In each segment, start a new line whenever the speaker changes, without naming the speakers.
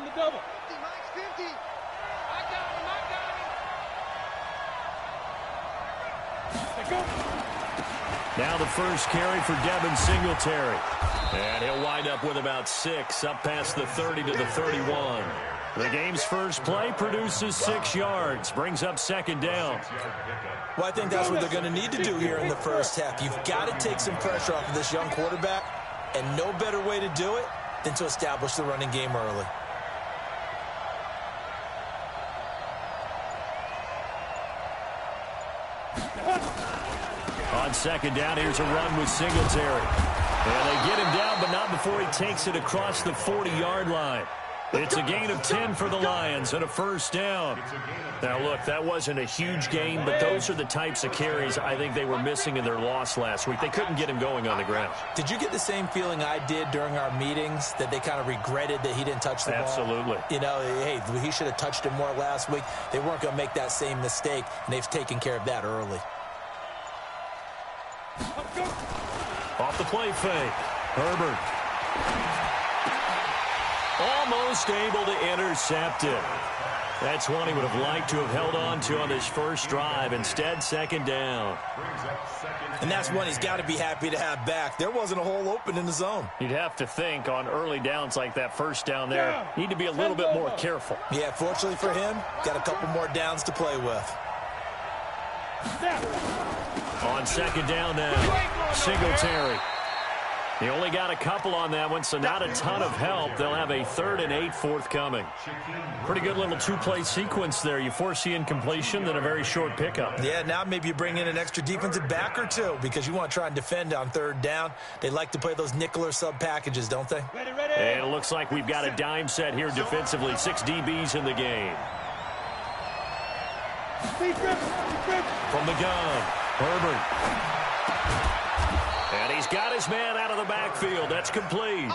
on the double.
50.
I got him. Go.
Now the first carry for Devin Singletary. And he'll wind up with about 6, up past the 30 to the 31. The game's first play produces 6 yards, brings up second down.
Well, I think that's what they're going to need to do here in the first half. You've got to take some pressure off of this young quarterback, and no better way to do it than to establish the running game early.
On second down, here's a run with Singletary. And they get him down, but not before he takes it across the 40-yard line. It's a gain of 10 for the Lions and a first down. Now, look, that wasn't a huge gain, but those are the types of carries I think they were missing in their loss last week. They couldn't get him going on the ground.
Did you get the same feeling I did during our meetings, that they kind of regretted that he didn't touch the ball?
Absolutely.
You know, hey, he should have touched it more last week. They weren't going to make that same mistake, and they've taken care of that early.
Off the play fake. Herbert. Almost able to intercept it. That's one he would have liked to have held on to on his first drive. Instead, second down.
And that's one he's got to be happy to have back. There wasn't a hole open in the zone.
You'd have to think on early downs like that first down there, need to be a little bit more careful.
Yeah, fortunately for him, got a couple more downs to play with.
On second down now, Singletary. He only got a couple on that one, so not a ton of help. They'll have a 3rd and 8 forthcoming. Pretty good little 2-play sequence there. You force the incompletion, then a very short pickup.
Yeah, now maybe you bring in an extra defensive back or two because you want to try and defend on 3rd down. They like to play those nickel or sub packages, don't they?
And it looks like we've got a dime set here defensively. 6 DBs in the game. From the gun, Herbert. And he's got his man out of the backfield. That's complete.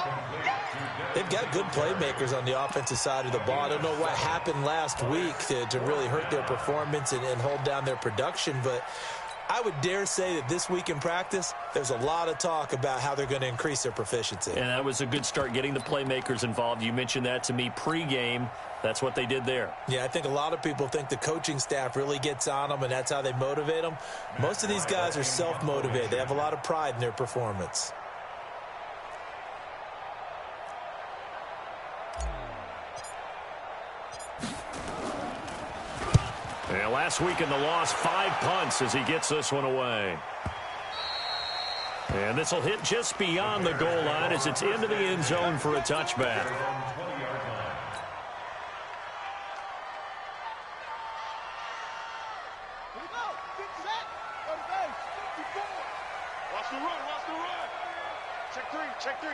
They've got good playmakers on the offensive side of the ball. I don't know what happened last week to really hurt their performance and hold down their production, but I would dare say that this week in practice, there's a lot of talk about how they're going to increase their proficiency.
And that was a good start, getting the playmakers involved. You mentioned that to me pregame. That's what they did there.
Yeah, I think a lot of people think the coaching staff really gets on them, and that's how they motivate them. Most of these guys are self-motivated. They have a lot of pride in their performance.
And last week in the loss, 5 punts as he gets this one away. And this will hit just beyond the goal line as it's into the end zone for a touchback.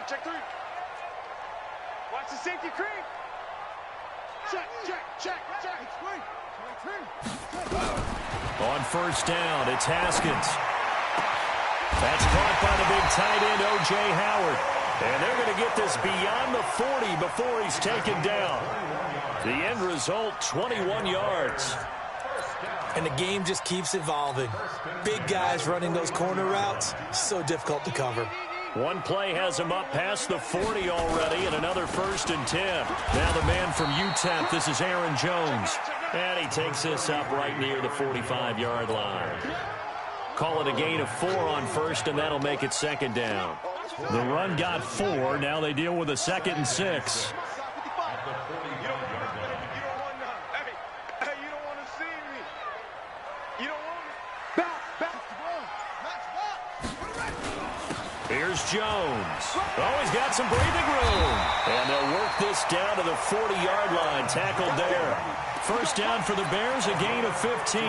Check three. Watch the safety creep. Check.
On first down, it's Haskins. That's caught by the big tight end, O.J. Howard. And they're going to get this beyond the 40 before he's taken down. The end result, 21 yards.
And the game just keeps evolving. Big guys running those corner routes, so difficult to cover.
One play has him up past the 40 already, and another 1st and 10. Now the man from UTEP, this is Aaron Jones. And he takes this up right near the 45-yard line. Call it a gain of 4 on first, and that'll make it second down. The run got 4. Now they deal with a 2nd and 6. Here's Jones. Oh, he's got some breathing room. And they'll work this down to the 40-yard line. Tackled there. First down for the Bears, a gain of 15.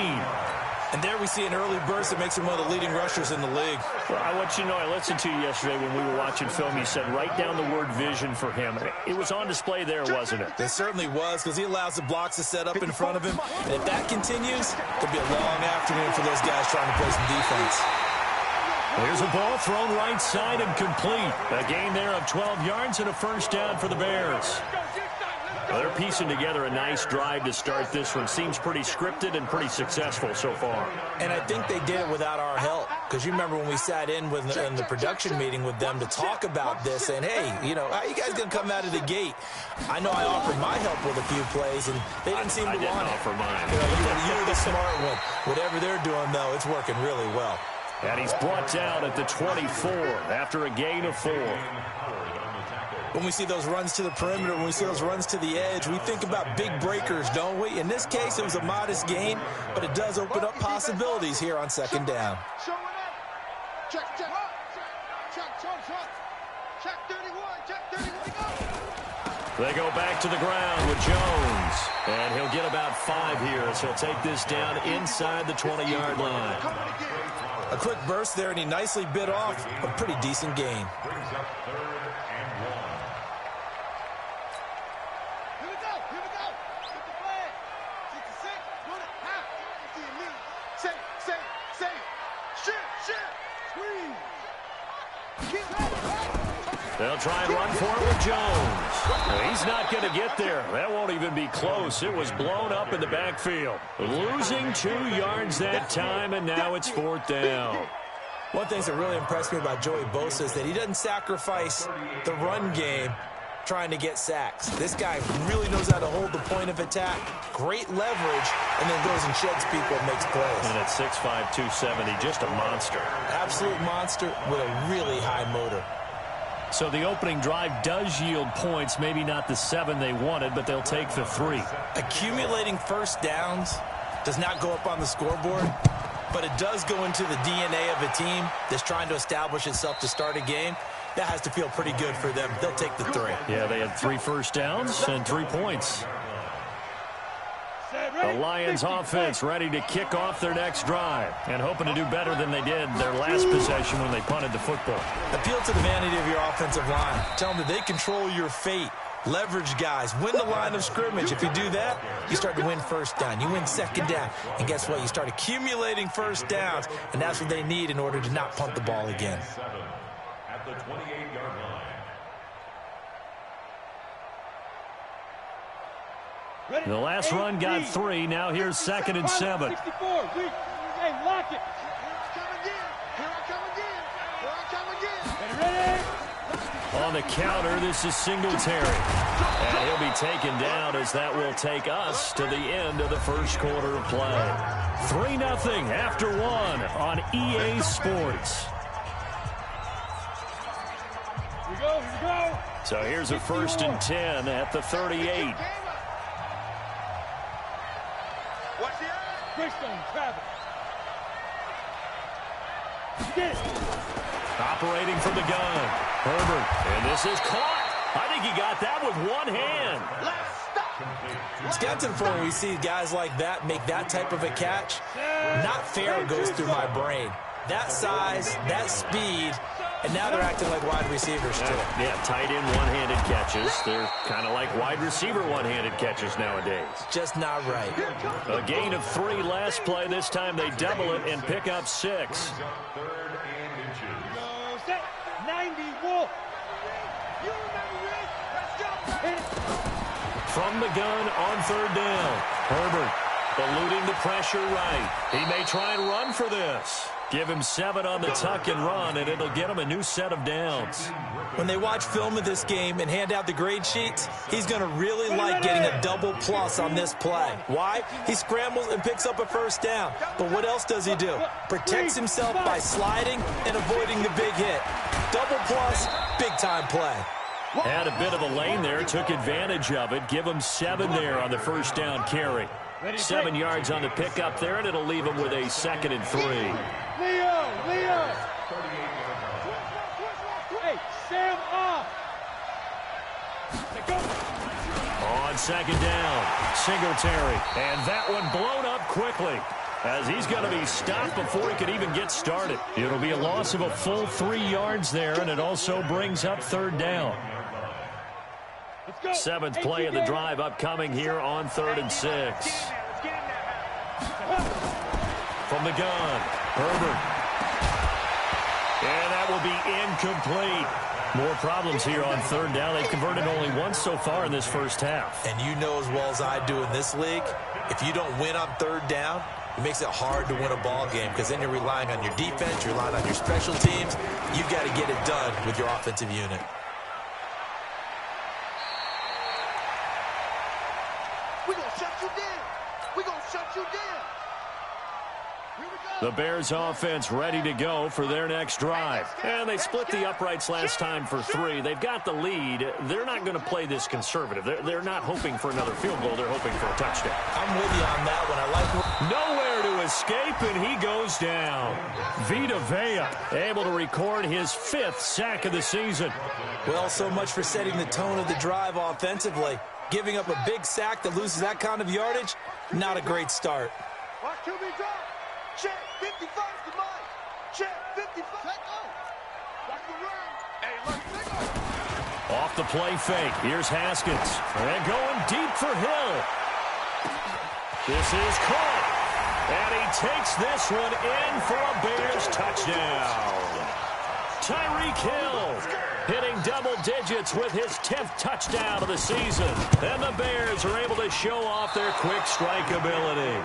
And there we see an early burst that makes him one of the leading rushers in the league.
Well, I want you to know, I listened to you yesterday when we were watching film. You said write down the word vision for him. It was on display there, wasn't it?
It certainly was, because he allows the blocks to set up in front of him. And if that continues, it'll be a long afternoon for those guys trying to play some defense.
There's a ball thrown right side and complete. A gain there of 12 yards and a first down for the Bears. Well, they're piecing together a nice drive to start this one. Seems pretty scripted and pretty successful so far.
And I think they did it without our help. Because you remember when we sat in the production meeting with them to talk about this, and hey, you know, how you guys going to come out of the gate? I know I offered my help with a few plays, and they didn't seem to want it.
I didn't offer mine.
You're the smart one. Whatever they're doing, though, it's working really well.
And he's brought down at the 24 after a gain of 4.
When we see those runs to the perimeter, when we see those runs to the edge, we think about big breakers, don't we? In this case, it was a modest gain, but it does open up possibilities here on second down.
Check 31, check 31, go!
They go back to the ground with Jones, and he'll get about 5 here, so he'll take this down inside the 20-yard line.
A quick burst there, and he nicely bit off a pretty decent gain.
They'll try and run for it with Jones. Well, he's not going to get there. That won't even be close. It was blown up in the backfield. Losing 2 yards that time, and now it's 4th down.
One of the things that really impressed me about Joey Bosa is that he doesn't sacrifice the run game trying to get sacks. This guy really knows how to hold the point of attack, great leverage, and then goes and sheds people and makes plays.
And at 6'5", 270, just a monster.
Absolute monster with a really high motor.
So the opening drive does yield points, maybe not the 7 they wanted, but they'll take the 3.
Accumulating first downs does not go up on the scoreboard, but it does go into the DNA of a team that's trying to establish itself to start a game. That has to feel pretty good for them. They'll take the 3.
Yeah, they had 3 first downs and 3 points. The Lions offense ready to kick off their next drive and hoping to do better than they did their last possession when they punted the football.
Appeal to the vanity of your offensive line. Tell them that they control your fate. Leverage guys. Win the line of scrimmage. If you do that, you start to win first down. You win second down. And guess what? You start accumulating first downs, and that's what they need in order to not punt the ball again.
At the 28-yard line.
The last run got 3. Now here's 2nd and 7.
64. Hey, lock it. Here I come again. Here I come again. Ready?
On the counter, this is Singletary. And he'll be taken down as that will take us to the end of the first quarter of play. 3-0 after 1 on EA Sports.
Here we go.
So here's a 1st and 10 at the 38.
Watch the eye. Greystone, Travis. Get it.
Operating from the gun. Herbert. And this is caught. I think he got that with one hand.
It's got to the point where we see guys like that make that type of a catch. Not fair goes through my brain. That size, that speed, and now they're acting like wide receivers too.
Yeah, tight end one-handed catches. They're kind of like wide receiver one-handed catches nowadays.
Just not right.
A gain of 3 last play. This time they double it and pick up 6.
Set. 90, Wolf. You remember this. Let's go. Hit it.
From the gun on 3rd down. Herbert eluding the pressure right. He may try and run for this. Give him 7 on the tuck and run, and it'll get him a new set of downs.
When they watch film of this game and hand out the grade sheets, he's going to really like getting a double plus on this play. Why? He scrambles and picks up a 1st down. But what else does he do? Protects himself by sliding and avoiding the big hit. Double plus, big-time play.
Had a bit of a lane there, took advantage of it. Give him 7 there on the 1st down carry. 7 yards on the pickup there, and it'll leave him with a 2nd and 3.
Leo. Hey, Sam off.
On 2nd down, Singletary. And that one blown up quickly, as he's going to be stopped before he could even get started. It'll be a loss of a full 3 yards there, and it also brings up 3rd down. 7th play of the drive upcoming here on 3rd and 6. From the gun, Herbert. And that will be incomplete. More problems here on third down. They've converted only once so far in this first half.
And you know as well as I do in this league, if you don't win on third down, it makes it hard to win a ball game because then you're relying on your defense, you're relying on your special teams. You've got to get it done with your offensive unit.
We're going to shut you down. We're going to shut you down. Here we go.
The Bears offense ready to go for their next drive. And they split the uprights last time for 3. They've got the lead. They're not going to play this conservative. They're not hoping for another field goal. They're hoping for a touchdown.
I'm with you on that one. I like
nowhere to escape, and he goes down. Vita Vea able to record his 5th sack of the season.
Well, so much for setting the tone of the drive offensively. Giving up a big sack that loses that kind of yardage, not a great start.
Watch QB drop. Check 55 to Mike. Check 55. Let go. Watch the run. Hey, look, let go.
Off the play fake. Here's Haskins. And going deep for Hill. This is caught. And he takes this one in for a Bears touchdown. Tyreek Hill hitting double digits with his 10th touchdown of the season. And the Bears are able to show off their quick strike ability.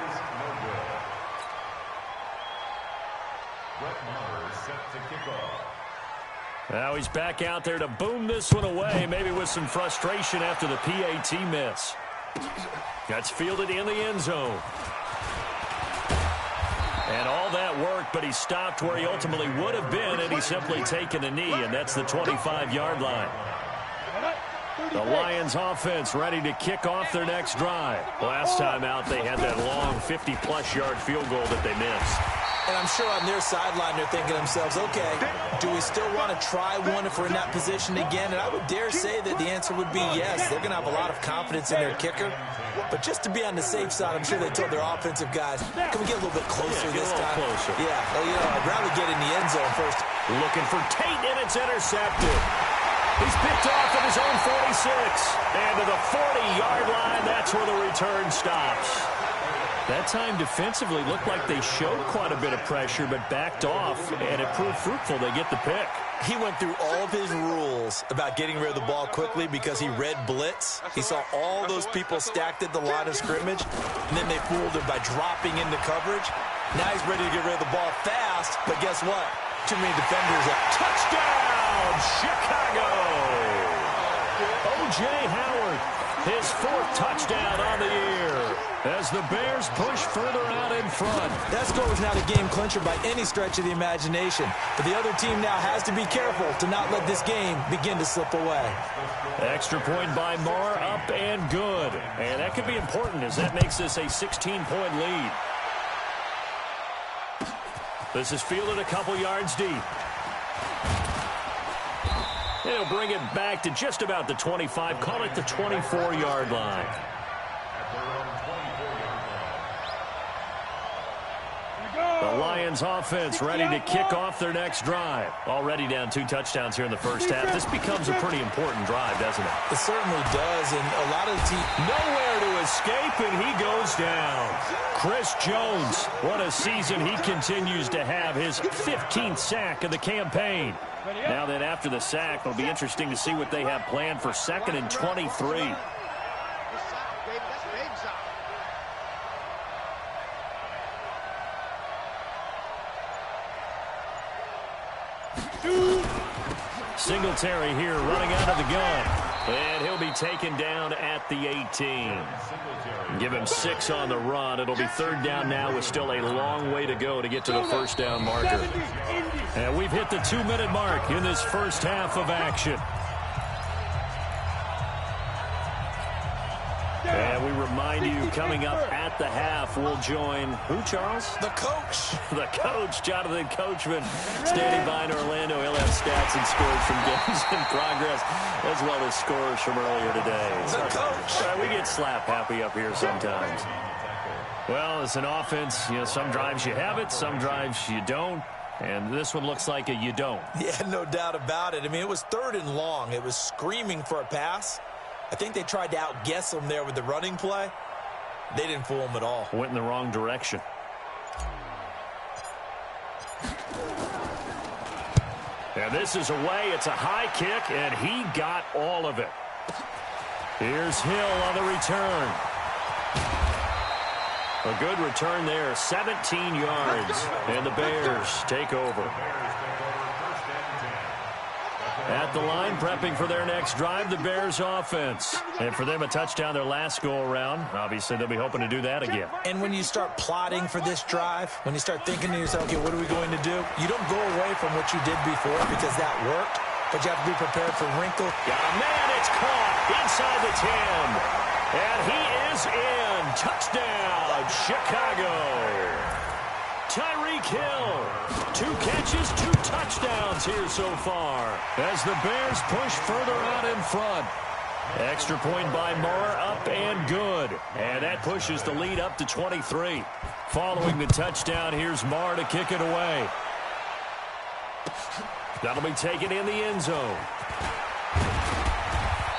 Now he's back out there to boom this one away, maybe with some frustration after the PAT miss. That's fielded in the end zone. And all that work, but he stopped where he ultimately would have been, and he's simply taken a knee, and that's the 25-yard line. The Lions offense ready to kick off their next drive. Last time out, they had that long 50-plus yard field goal that they missed.
And I'm sure on their sideline they're thinking to themselves, okay, do we still want to try one if we're in that position again? And I would dare say that the answer would be yes. They're going to have a lot of confidence in their kicker. But just to be on the safe side, I'm sure they told their offensive guys, can we get a little bit closer this time?
Closer.
Yeah, well, you know, I'd rather get in the end zone first.
Looking for Tate, and it's intercepted. He's picked off at his own 46. And to the 40-yard line, that's where the return stops. That time defensively looked like they showed quite a bit of pressure but backed off, and it proved fruitful. They get the pick.
He went through all of his rules about getting rid of the ball quickly because he read blitz. He saw all those people stacked at the line of scrimmage, and then they fooled him by dropping into coverage. Now he's ready to get rid of the ball fast, but guess what? Too many defenders up.
Touchdown, Chicago! O.J. Howard, his 4th touchdown on the year, as the Bears push further out in front.
That score was not a game clincher by any stretch of the imagination, but the other team now has to be careful to not let this game begin to slip away.
Extra point by Marr, up and good. And that could be important as that makes this a 16-point lead. This is fielded a couple yards deep. He'll bring it back to just about the 25, call it the 24-yard line. The Lions offense ready to kick off their next drive. Already down 2 touchdowns here in the first half. This becomes a pretty important drive, doesn't it?
It certainly does, and a lot of the team...
Nowhere to escape, and he goes down. Chris Jones, what a season he continues to have. His 15th sack of the campaign. Now then, after the sack, it'll be interesting to see what they have planned for 2nd and 23. Singletary here running out of the gun. And he'll be taken down at the 18. Give him 6 on the run. It'll be 3rd down now with still a long way to go to get to the 1st down marker. And we've hit the 2-minute mark in this first half of action. And we remind you, coming up at the half, we'll join who, Charles?
The coach.
The coach, Jonathan Coachman, standing by in Orlando. He'll have stats and scores from games in progress, as well as scores from earlier today.
The coach.
We get slap happy up here sometimes. Well, it's an offense. You know, some drives you have it, some drives you don't. And this one looks like a you don't.
Yeah, no doubt about it. I mean, it was 3rd and long. It was screaming for a pass. I think they tried to outguess him there with the running play. They didn't fool him at all.
Went in the wrong direction. And this is away. It's a high kick, and he got all of it. Here's Hill on the return. A good return there, 17 yards. And the Bears take over. At the line, prepping for their next drive, the Bears offense. And for them, a touchdown their last go-around. Obviously, they'll be hoping to do that again.
And when you start plotting for this drive, when you start thinking to yourself, okay, what are we going to do? You don't go away from what you did before because that worked, but you have to be prepared for wrinkle.
Got a man, it's caught inside the 10. And he is in. Touchdown, Chicago. Tyreek Hill, 2 catches, 2 touchdowns here so far as the Bears push further out in front. Extra point by Moore, up and good. And that pushes the lead up to 23. Following the touchdown, here's Moore to kick it away. That'll be taken in the end zone.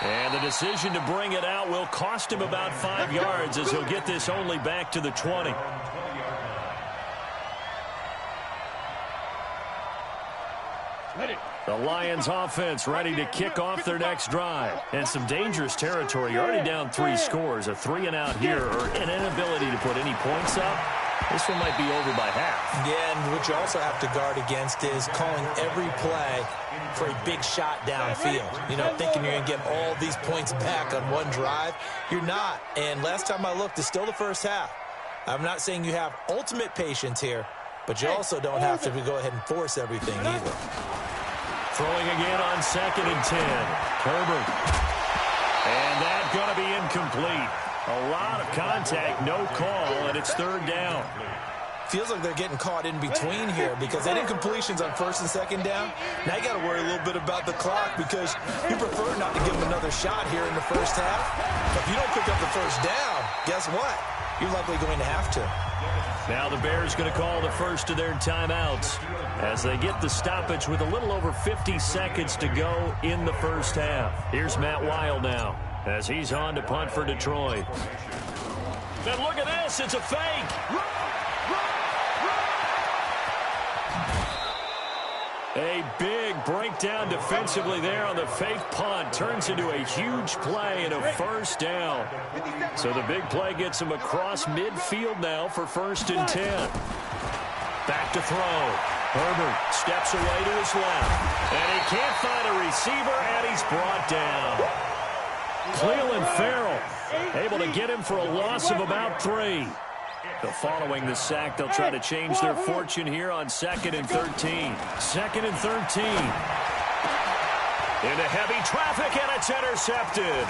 And the decision to bring it out will cost him about 5 yards as he'll get this only back to the 20. The Lions offense ready to kick off their next drive. And some dangerous territory. You're already down 3 scores. A 3-and-out here or an inability to put any points up. This one might be over by half.
Yeah, and what you also have to guard against is calling every play for a big shot downfield. You know, thinking you're going to get all these points back on one drive. You're not. And last time I looked, it's still the first half. I'm not saying you have ultimate patience here, but you also don't have to go ahead and force everything either.
Throwing again on 2nd and 10. Herbert. And that's going to be incomplete. A lot of contact, no call, and it's 3rd down.
Feels like they're getting caught in between here because they did incompletions on 1st and 2nd down. Now you got to worry a little bit about the clock because you prefer not to give them another shot here in the first half. But if you don't pick up the 1st down, guess what? You're likely going to have to.
Now the Bears going to call the first of their timeouts as they get the stoppage with a little over 50 seconds to go in the first half. Here's Matt Weil now as he's on to punt for Detroit. And look at this, it's a fake. A big breakdown defensively there on the fake punt. Turns into a huge play and a 1st down. So the big play gets him across midfield now for 1st and 10. Back to throw. Herbert steps away to his left. And he can't find a receiver, and he's brought down. Cleveland Farrell able to get him for a loss of about 3. Following the sack, they'll try to change their fortune here on 2nd and 13. 2nd and 13. Into heavy traffic, and it's intercepted.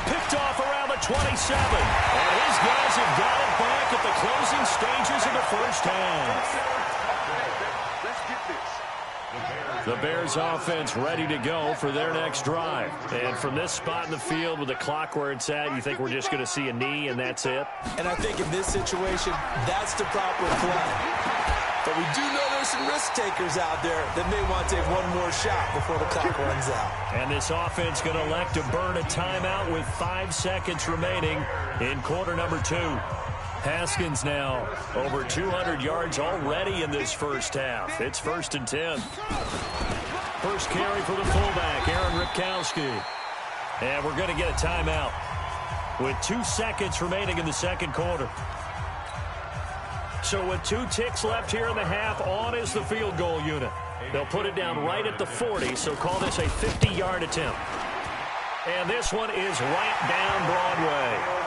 Picked off around the 27. And his guys have got it back at the closing stages of the first half.
Let's get this.
The Bears offense ready to go for their next drive. And from this spot in the field with the clock where it's at, you think we're just going to see a knee and that's it?
And I think in this situation, that's the proper play. But we do know there's some risk takers out there that may want to take one more shot before the clock runs out.
And this offense going to elect to burn a timeout with 5 seconds remaining in quarter number 2. Haskins now over 200 yards already in this first half. It's 1st and 10. First carry for the fullback, Aaron Ripkowski. And we're going to get a timeout with 2 seconds remaining in the second quarter. So with 2 ticks left here in the half, on is the field goal unit. They'll put it down right at the 40, so call this a 50-yard attempt. And this one is right down Broadway.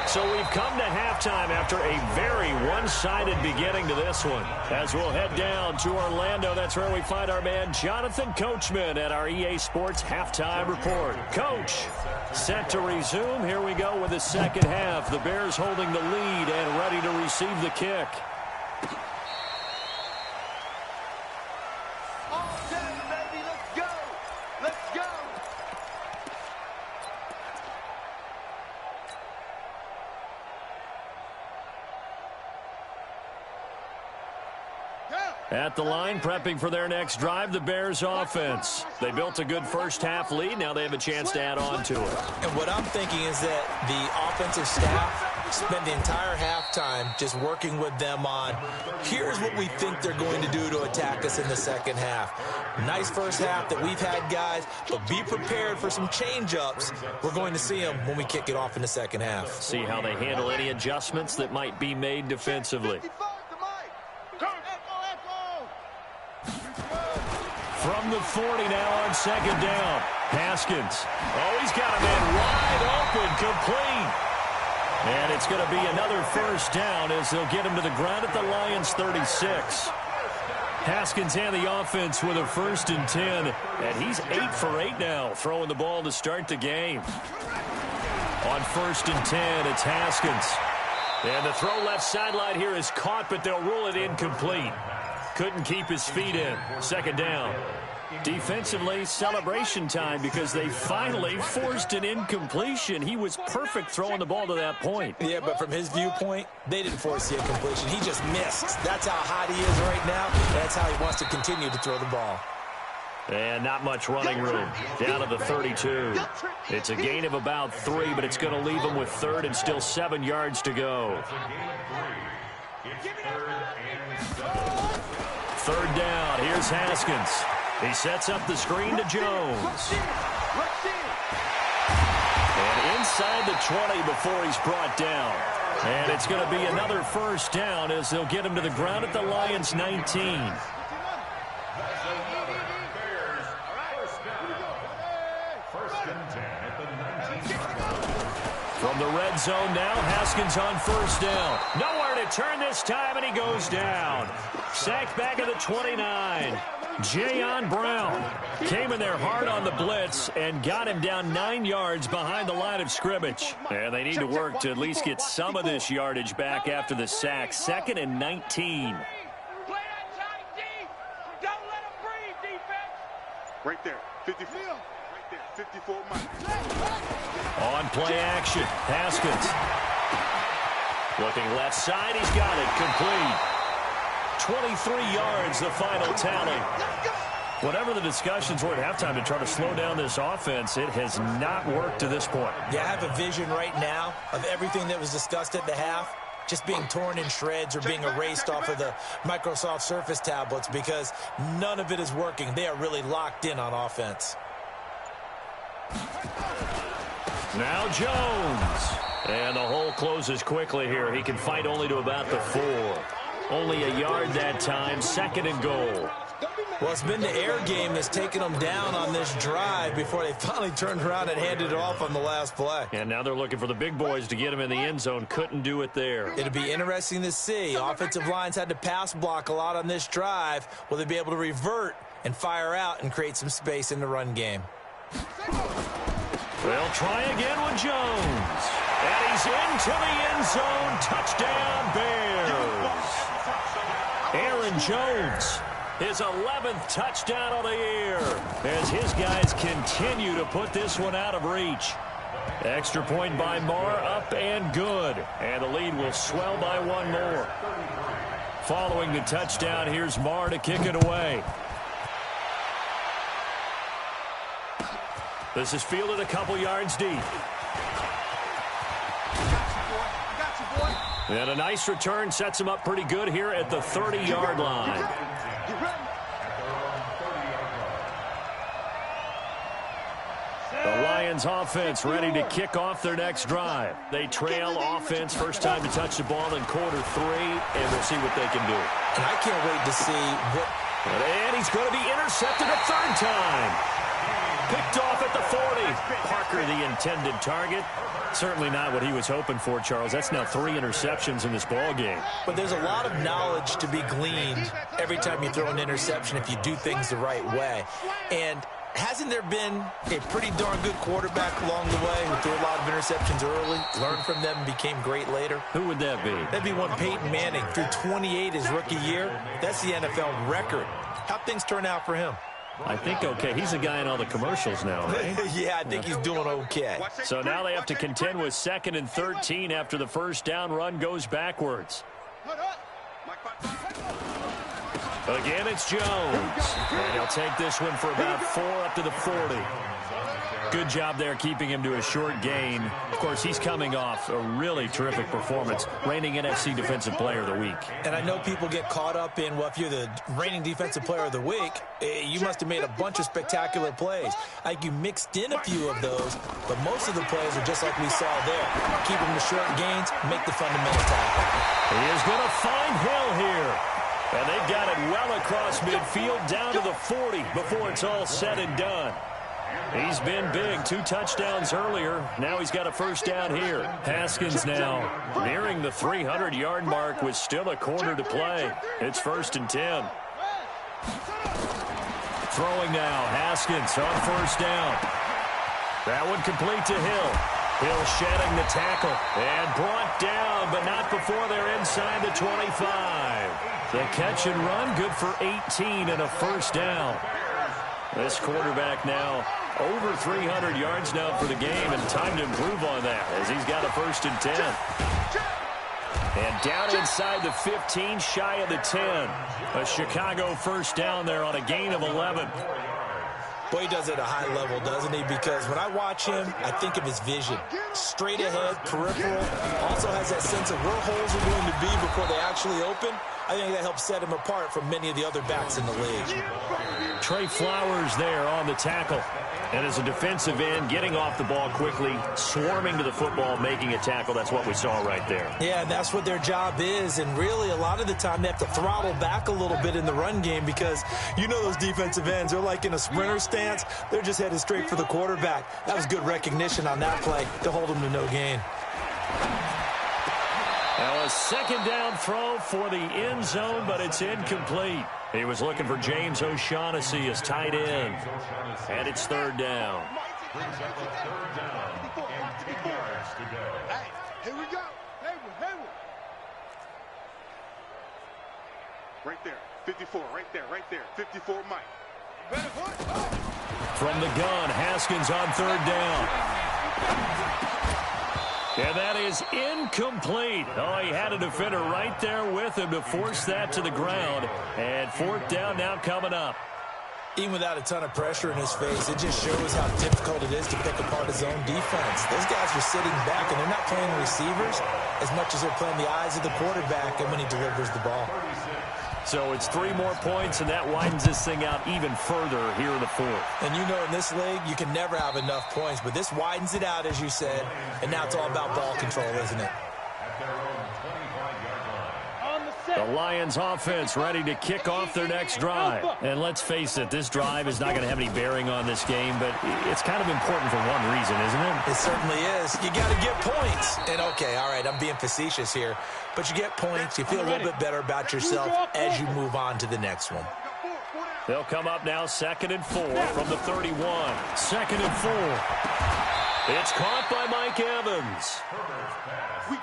So we've come to halftime after a very one-sided beginning to this one. As we'll head down to Orlando, that's where we find our man Jonathan Coachman at our EA Sports Halftime Report. Coach, set to resume. Here we go with the second half. The Bears holding the lead and ready to receive the kick.
All day, baby. Let's go. Let's go.
At the line, prepping for their next drive, the Bears offense. They built a good first half lead. Now they have a chance to add on to it.
And what I'm thinking is that the offensive staff spent the entire halftime just working with them on, here's what we think they're going to do to attack us in the second half. Nice first half that we've had, guys, but be prepared for some change-ups. We're going to see them when we kick it off in the second half.
See how they handle any adjustments that might be made defensively. From the 40 now on second down. Haskins. Oh, he's got a man wide open, complete. And it's going to be another first down as they'll get him to the ground at the Lions' 36. Haskins and the offense with a 1st and 10. And he's 8 for 8 now, throwing the ball to start the game. On 1st and 10, it's Haskins. And the throw left sideline here is caught, but they'll rule it incomplete. Couldn't keep his feet in. Second down. Defensively, celebration time because they finally forced an incompletion. He was perfect throwing the ball to that point.
Yeah, but from his viewpoint, they didn't force the incompletion. He just missed. That's how hot he is right now. That's how he wants to continue to throw the ball.
And not much running room. Down to the 32. It's a gain of about 3, but it's going to leave him with 3rd and still 7 yards to go. 3rd down. Here's Haskins. He sets up the screen to Jones. And inside the 20 before he's brought down. And it's going to be another first down as they'll get him to the ground at the Lions' 19. From the red zone now, Haskins on 1st down. Nowhere to turn this time, and he goes down. Sacked back at the 29. Jayon Brown came in there hard on the blitz and got him down 9 yards behind the line of scrimmage. And they need to work to at least get some of this yardage back after the sack. 2nd and 19.
Right there, 54. Right there, 54 miles.
On play action, Haskins. Looking left side, he's got it, complete. 23 yards, the final tally. Whatever the discussions were at halftime to try to slow down this offense, it has not worked to this point.
Yeah, I have a vision right now of everything that was discussed at the half just being torn in shreds or being erased off of the Microsoft Surface tablets because none of it is working. They are really locked in on offense.
Now Jones. And the hole closes quickly here. He can fight only to about the 4. Only a yard that time. 2nd and goal.
Well, it's been the air game that's taken them down on this drive before they finally turned around and handed it off on the last play.
And now they're looking for the big boys to get him in the end zone. Couldn't do it there.
It'll be interesting to see. Offensive lines had to pass block a lot on this drive. Will they be able to revert and fire out and create some space in the run game?
They'll try again with Jones. And he's into the end zone. Touchdown, Bears. Aaron Jones, his 11th touchdown of the year, as his guys continue to put this one out of reach. Extra point by Marr, up and good. And the lead will swell by 1 more. Following the touchdown, here's Marr to kick it away. This is fielded a couple yards deep. And a nice return sets him up pretty good here at the 30-yard line. The Lions offense ready to kick off their next drive. They trail offense, first time to touch the ball in quarter 3, and we'll see what they can do.
And I can't wait to see what...
And he's going to be intercepted a 3rd time. Picked off at the 40. Parker, the intended target. Certainly not what he was hoping for, Charles. That's now 3 interceptions in this ball game.
But there's a lot of knowledge to be gleaned every time you throw an interception if you do things the right way. And hasn't there been a pretty darn good quarterback along the way who threw a lot of interceptions early, learned from them, and became great later?
Who would that be?
That'd be one Peyton Manning. Threw 28 his rookie year. That's the NFL record. How'd things turn out for him?
I think okay. He's a guy in all the commercials now, right?
Yeah, I think he's doing okay.
So now they have to contend with 2nd and 13 after the first down run goes backwards. Again, it's Jones. And he'll take this one for about 4 up to the 40. Good job there keeping him to a short gain. Of course, he's coming off a really terrific performance, reigning NFC Defensive Player of the Week.
And I know people get caught up in, well, if you're the reigning Defensive Player of the Week, you must have made a bunch of spectacular plays. I think you mixed in a few of those, but most of the plays are just like we saw there. Keep them to short gains, make the fundamental tackle.
He is going to find Hill here. And they've got it well across midfield down to the 40 before it's all said and done. He's been big. 2 touchdowns earlier. Now he's got a first down here. Haskins now nearing the 300-yard mark with still a quarter to play. It's 1st and 10. Throwing now. Haskins on first down. That one complete to Hill. Hill shedding the tackle and brought down, but not before they're inside the 25. The catch and run, good for 18 and a first down. This quarterback now over 300 yards now for the game, and time to improve on that as he's got a 1st and 10. And down inside the 15, shy of the 10. A Chicago first down there on a gain of 11.
Boy, he does it at a high level, doesn't he? Because when I watch him, I think of his vision. Straight ahead, peripheral. Also has that sense of where holes are going to be before they actually open. I think that helps set him apart from many of the other backs in the league.
Trey Flowers there on the tackle. And as a defensive end, getting off the ball quickly, swarming to the football, making a tackle. That's what we saw right there.
Yeah, and that's what their job is. And really, a lot of the time, they have to throttle back a little bit in the run game because you know those defensive ends, they're like in a sprinter stance. They're just headed straight for the quarterback. That was good recognition on that play to hold him to no gain.
Now a second down throw for the end zone, but it's incomplete. He was looking for James O'Shaughnessy as tight end. And it's 3rd down.
Brings up a 3rd down and 10 yards to go.
Hey, here we go. Hayward. Right there. 54, right there. 54, Mike.
From the gun, Haskins on 3rd down. And that is incomplete. Oh, he had a defender right there with him to force that to the ground. And 4th down now coming up.
Even without a ton of pressure in his face, it just shows how difficult it is to pick apart his own defense. Those guys are sitting back, and they're not playing receivers as much as they're playing the eyes of the quarterback and when he delivers the ball.
So it's 3 more points, and that widens this thing out even further here in the 4th.
And you know in this league, you can never have enough points, but this widens it out, as you said, and now it's all about ball control, isn't it?
The Lions offense ready to kick off their next drive. And let's face it, this drive is not going to have any bearing on this game, but it's kind of important for one reason, isn't it?
It certainly is. You got to get points. And okay, all right, I'm being facetious here, but you get points, you feel a little bit better about yourself as you move on to the next one.
They'll come up now 2nd and 4 from the 31. 2nd and 4. It's caught by Mike Evans.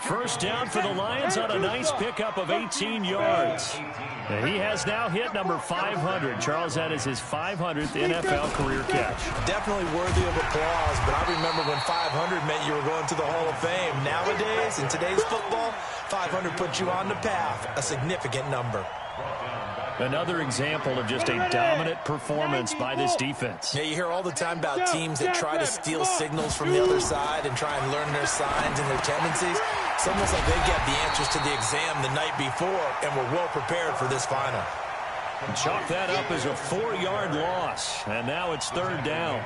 First down for the Lions on a nice pickup of 18 yards. And he has now hit number 500. Charles, that is his 500th NFL career catch.
Definitely worthy of applause, but I remember when 500 meant you were going to the Hall of Fame. Nowadays, in today's football, 500 puts you on the path, a significant number.
Another example of just a dominant performance by this defense.
Yeah, you hear all the time about teams that try to steal signals from the other side and try and learn their signs and their tendencies. It's almost like they got the answers to the exam the night before and were well prepared for this final.
Chalk that up as a 4-yard loss, and now it's 3rd down.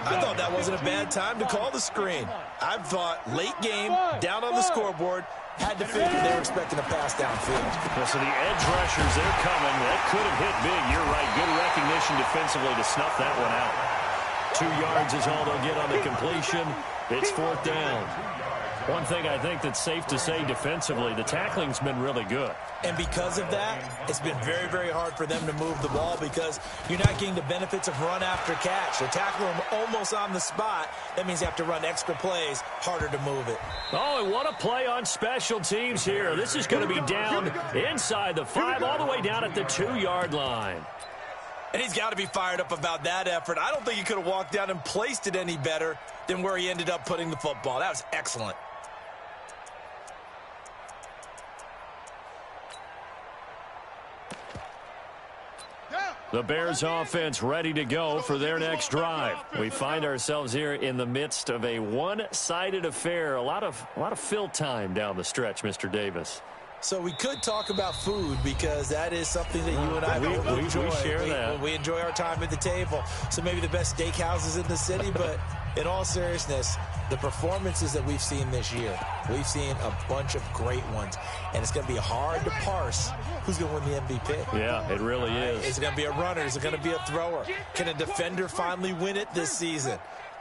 I thought that wasn't a bad time to call the screen. I thought late game, down on the scoreboard, had to figure they were expecting a pass downfield.
Well, so the edge rushers, they're coming. That could have hit big. You're right. Good recognition defensively to snuff that one out. 2 yards is all they'll get on the completion. It's 4th down. One thing I think that's safe to say defensively, the tackling's been really good.
And because of that, it's been very, very hard for them to move the ball because you're not getting the benefits of run after catch. They're tackling them almost on the spot. That means you have to run extra plays, harder to move it.
Oh, and what a play on special teams here. This is going to be down inside the 5, all the way down at the 2-yard line.
And he's got to be fired up about that effort. I don't think he could have walked down and placed it any better than where he ended up putting the football. That was excellent.
The Bears offense ready to go for their next drive. We find ourselves here in the midst of a one-sided affair. A lot of fill time down the stretch, Mr. Davis.
So we could talk about food because that is something that you and I both enjoy.
We share that.
We enjoy our time at the table. So maybe the best steakhouses in the city, but in all seriousness, the performances that we've seen this year, we've seen a bunch of great ones. And it's going to be hard to parse who's going to win the MVP.
Yeah, it really is.
Is it going to be a runner? Is it going to be a thrower? Can a defender finally win it this season?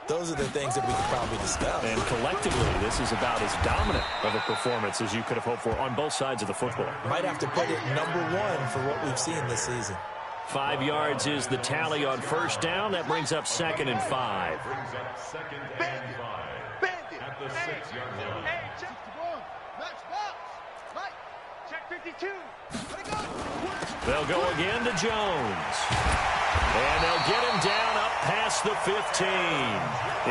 Those are the things that we could probably discuss.
And collectively, this is about as dominant of a performance as you could have hoped for on both sides of the football.
Might have to put it number one for what we've seen this season.
5 yards is the tally on first down. That brings up 2nd and 5.
Brings up 2nd and 5 at the 6-yard line.
Hey, check the ball. Max box. Mike, check 52. Let it go.
They'll go again to Jones. And they'll get him down up past the 15.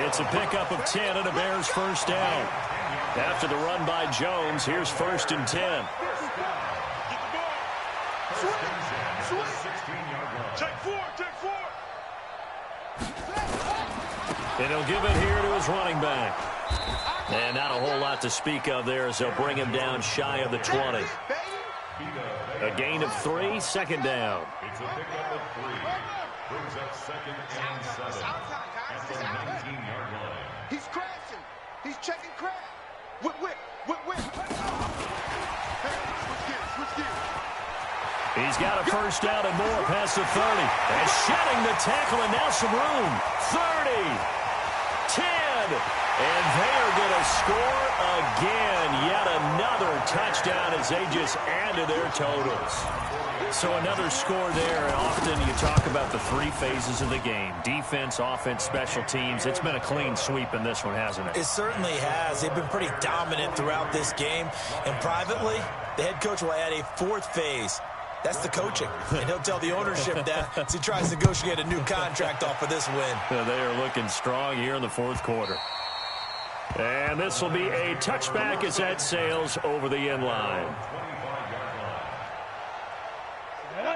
It's a pickup of 10 and a Bears first down. After the run by Jones, here's 1st and 10.
Check 4.
And he'll give it here to his running back. And not a whole lot to speak of there as they'll bring him down shy of the 20. A gain of 3, 2nd down.
It's a pickup of 3. Brings up 2nd and 7 at the 19-yard line.
He's crashing. He's checking crash. Whip. Switch gears.
He's got a first down and more past the 30. And shedding the tackle and now some room. 30. 10. And they are going to score again. Yet another touchdown as they just add to their totals. So another score there. And often you talk about the 3 phases of the game. Defense, offense, special teams. It's been a clean sweep in this one, hasn't it?
It certainly has. They've been pretty dominant throughout this game. And privately, the head coach will add a 4th phase. That's the coaching. And he'll tell the ownership that as he tries to negotiate a new contract off of this win.
They are looking strong here in the 4th quarter. And this will be a touchback as that sails over the end line.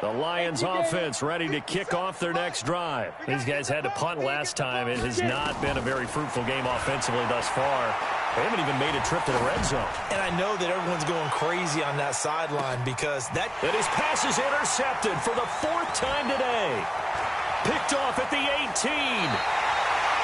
The Lions offense ready to kick off their next drive. These guys had to punt last time. It has not been a very fruitful game offensively thus far. They haven't even made a trip to the red zone.
And I know that everyone's going crazy on that sideline because that
his pass is intercepted for the 4th time today. Picked off at the 18.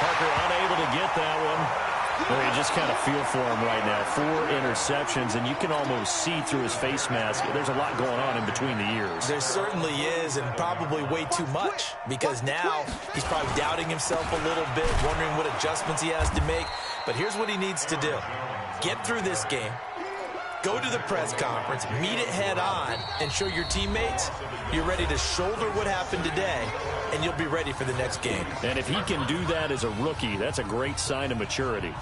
Parker unable to get that one. Well, you just kind of feel for him right now. 4 interceptions, and you can almost see through his face mask. There's a lot going on in between the ears.
There certainly is, and probably way too much, because now he's probably doubting himself a little bit, wondering what adjustments he has to make. But here's what he needs to do. Get through this game, go to the press conference, meet it head on, and show your teammates you're ready to shoulder what happened today, and you'll be ready for the next game.
And if he can do that as a rookie, that's a great sign of maturity.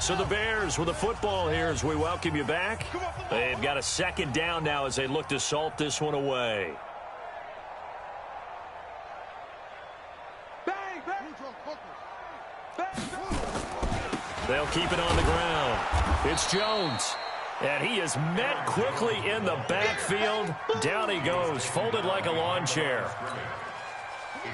So the Bears with the football here as we welcome you back. They've got a 2nd down now as they look to salt this one away. They'll keep it on the ground. It's Jones. And he is met quickly in the backfield. Down he goes, folded like a lawn chair.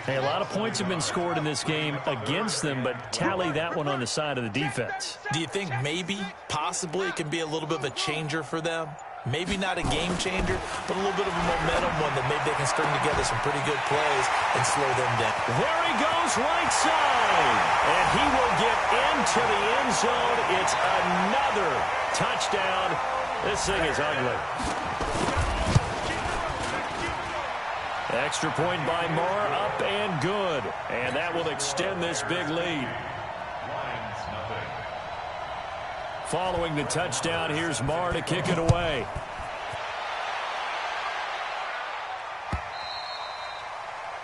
Hey, a lot of points have been scored in this game against them, but tally that one on the side of the defense.
Do you think maybe, possibly, it can be a little bit of a changer for them? Maybe not a game changer, but a little bit of a momentum one that maybe they can string together some pretty good plays and slow them down.
There he goes, right side. And he will get into the end zone. It's another touchdown. This thing is ugly. Extra point by Moore, up and good. And that will extend this big lead. Following the touchdown, here's Marr to kick it away.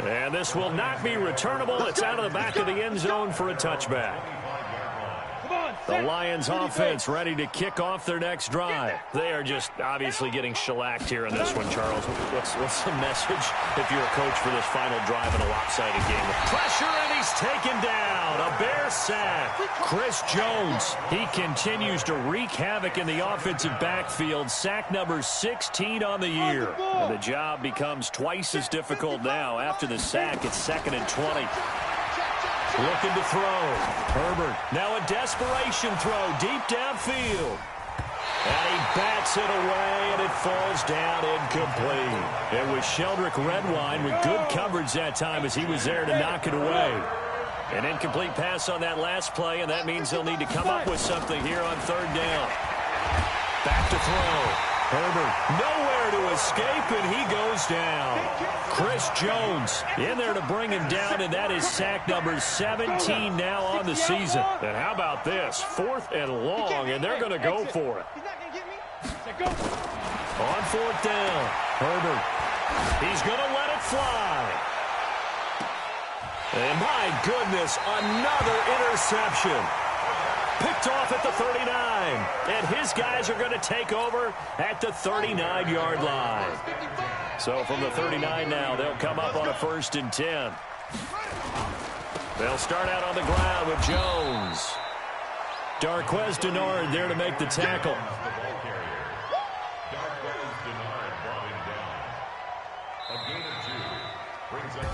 And this will not be returnable. It's out of the back of the end zone for a touchback. The Lions offense ready to kick off their next drive. They are just obviously getting shellacked here in this one, Charles. What's the message if you're a coach for this final drive in a lopsided game? Pressure, and he's taken down. down. A Bear sack. Chris Jones, he continues to wreak havoc in the offensive backfield. Sack number 16 on the year. And the job becomes twice as difficult now. After the sack, it's 2nd and 20. Looking to throw. Herbert, now a desperation throw deep downfield. And he bats it away, and it falls down incomplete. It was Sheldrick Redwine with good coverage that time as he was there to knock it away. An incomplete pass on that last play, and that means they'll need to come up with something here on 3rd down. Back to throw. Herbert nowhere to escape, and he goes down. Chris Jones in there to bring him down, and that is sack number 17 now on the season. And how about this? 4th and long, and they're going to go for it. On 4th down, Herbert. He's going to let it fly. And my goodness, another interception. Picked off at the 39. And his guys are going to take over at the 39-yard line. So from the 39 now, they'll come up on a 1st and 10. They'll start out on the ground with Jones. Darquez Denard there to make the tackle.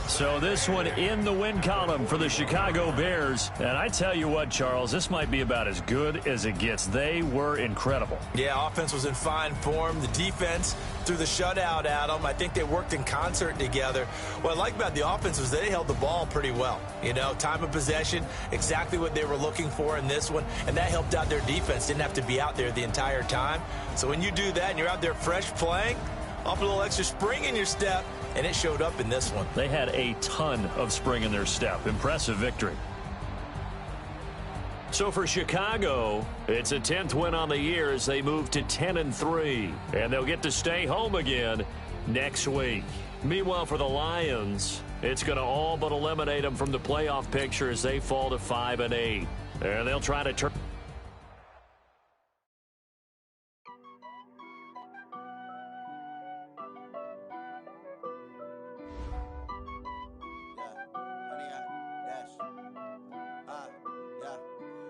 So this one in the win column for the Chicago Bears. And I tell you what, Charles, this might be about as good as it gets. They were incredible.
Yeah, offense was in fine form. The defense threw the shutout at them. I think they worked in concert together. What I like about the offense was they held the ball pretty well. You know, time of possession, exactly what they were looking for in this one. And that helped out their defense. Didn't have to be out there the entire time. So when you do that and you're out there fresh playing, off a little extra spring in your step, and it showed up in this one.
They had a ton of spring in their step. Impressive victory. So for Chicago, it's a 10th win on the year as they move to 10-3. And they'll get to stay home again next week. Meanwhile, for the Lions, it's going to all but eliminate them from the playoff picture as they fall to 5-8. And they'll try to turn.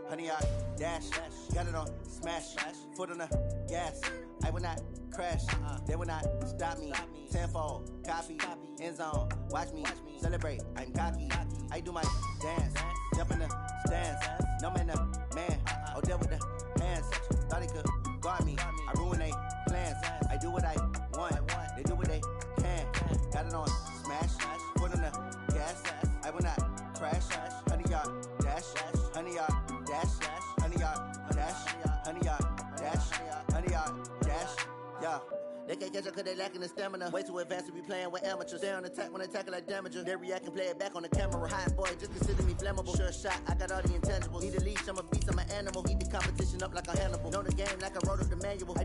Honey, I dash, got it on smash, foot on the gas. I will not crash, they will not stop me. Tenfold, copy, end zone, watch me celebrate. I'm cocky, I do my dance, jump in the stands. No man, man, oh there with the hands. Thought he could guard me, I ruin they plans. I do what I want, they do what they can. Got it on smash, foot on the gas. I will not crash, honey, y'all dash, honey, y'all dash, honey, y'all dash, honey, y'all dash, honey, y'all dash, yeah. They can't catch up cause they lacking the stamina. Way too advanced to be playing with amateurs. They on attack when they tackle like damager. They react and play it back on the camera. Hot boy, just consider me flammable. Sure shot, I got all the intangibles. Need a leash, I'm a beast, I'm an animal. Eat the competition up like a Hannibal. Know the game like I wrote up the manual.